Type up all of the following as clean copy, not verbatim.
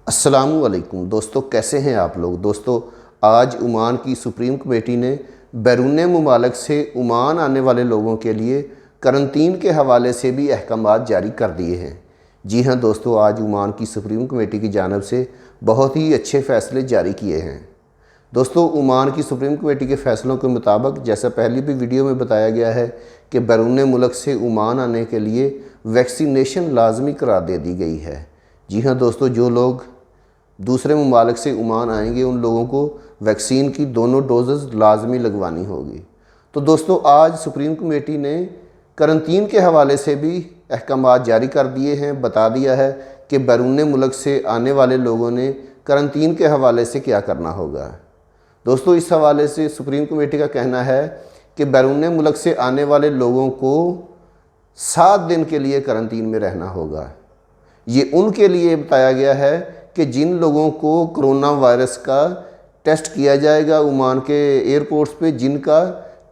अस्सलामुअलैकुम दोस्तों, कैसे हैं आप लोग। दोस्तों, आज ओमान की सुप्रीम कमेटी ने बैरून मुमालिक से ओमान आने वाले लोगों के लिए करंतीन के हवाले से भी अहकामात जारी कर दिए हैं। जी हाँ दोस्तों, आज ओमान की सुप्रीम कमेटी की जानिब से बहुत ही अच्छे फ़ैसले जारी किए हैं। दोस्तों, ओमान की सुप्रीम कमेटी के फ़ैसलों के मुताबिक, जैसा पहले भी वीडियो में बताया गया है कि बैरून मुल्क से ओमान आने के लिए वैक्सीनेशन लाजमी करार दे दी गई है। जी हाँ दोस्तों, जो लोग दूसरे ममालिक से ओमान आएंगे उन लोगों को वैक्सीन की दोनों डोजेज़ लाजमी लगवानी होगी। तो दोस्तों, आज सुप्रीम कमेटी ने करंतीन के हवाले से भी अहकामात जारी कर दिए हैं। बता दिया है कि बैरून मुल्क से आने वाले लोगों ने करंतीन के हवाले से क्या करना होगा। दोस्तों, इस हवाले से सुप्रीम कमेटी का कहना है कि बैरून मुल्क से आने वाले लोगों को 7 दिन के लिए करंतीन में रहना होगा। ये उनके लिए बताया गया है कि जिन लोगों को कोरोना वायरस का टेस्ट किया जाएगा ओमान के एयरपोर्ट्स पे, जिनका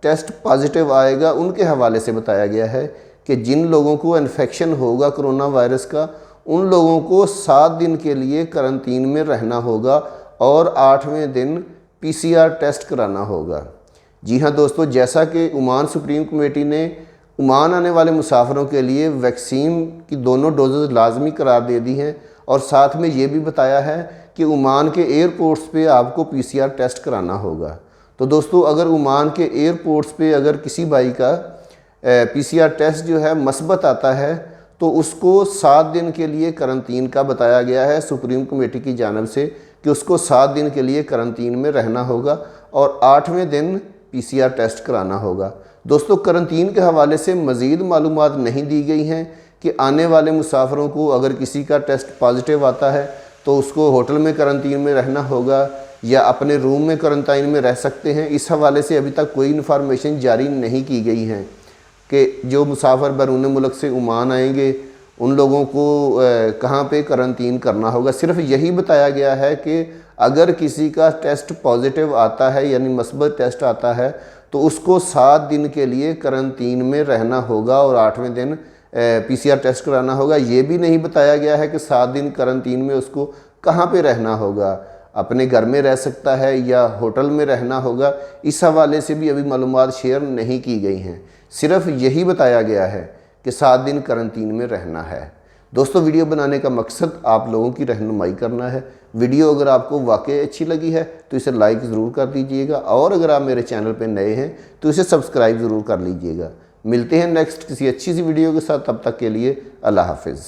टेस्ट पॉजिटिव आएगा, उनके हवाले से बताया गया है कि जिन लोगों को इन्फेक्शन होगा कोरोना वायरस का, उन लोगों को 7 दिन के लिए करंतीन में रहना होगा और 8वें दिन PCR टेस्ट कराना होगा। जी हाँ दोस्तों, जैसा कि ओमान सुप्रीम कमेटी ने ओमान आने वाले मुसाफिरों के लिए वैक्सीन की दोनों डोजेज़ लाजमी करार दे दी हैं और साथ में ये भी बताया है कि ओमान के एयरपोर्ट्स पे आपको PCR टेस्ट कराना होगा। तो दोस्तों, अगर ओमान के एयरपोर्ट्स पे अगर किसी भाई का PCR टेस्ट जो है मस्बत आता है तो उसको 7 दिन के लिए करंतीन का बताया गया है सुप्रीम कमेटी की जानिब से कि उसको 7 दिन के लिए करंतीन में रहना होगा और 8वें दिन PCR टेस्ट कराना होगा। दोस्तों, करंतीन के हवाले से मज़ीद मालूमात नहीं दी गई हैं कि आने वाले मुसाफिरों को अगर किसी का टेस्ट पॉजिटिव आता है तो उसको होटल में करंतीन में रहना होगा या अपने रूम में करंतीन में रह सकते हैं। इस हवाले से अभी तक कोई इन्फॉर्मेशन जारी नहीं की गई है कि जो मुसाफिर बैरून मुल्क से ओमान आएंगे उन लोगों को कहाँ पे करंतीन करना होगा। सिर्फ यही बताया गया है कि अगर किसी का टेस्ट पॉजिटिव आता है यानी मस्बत टेस्ट आता है तो उसको 7 दिन के लिए करंतीन में रहना होगा और 8वें दिन PCR टेस्ट कराना होगा। ये भी नहीं बताया गया है कि 7 दिन करंतीन में उसको कहाँ पे रहना होगा, अपने घर में रह सकता है या होटल में रहना होगा। इस हवाले से भी अभी मालूमात शेयर नहीं की गई हैं। सिर्फ यही बताया गया है कि 7 दिन करंतीन में रहना है। दोस्तों, वीडियो बनाने का मकसद आप लोगों की रहनुमाई करना है। वीडियो अगर आपको वाकई अच्छी लगी है तो इसे लाइक ज़रूर कर दीजिएगा और अगर आप मेरे चैनल पर नए हैं तो इसे सब्सक्राइब ज़रूर कर लीजिएगा। मिलते हैं नेक्स्ट किसी अच्छी सी वीडियो के साथ, तब तक के लिए अल्लाह हाफिज़।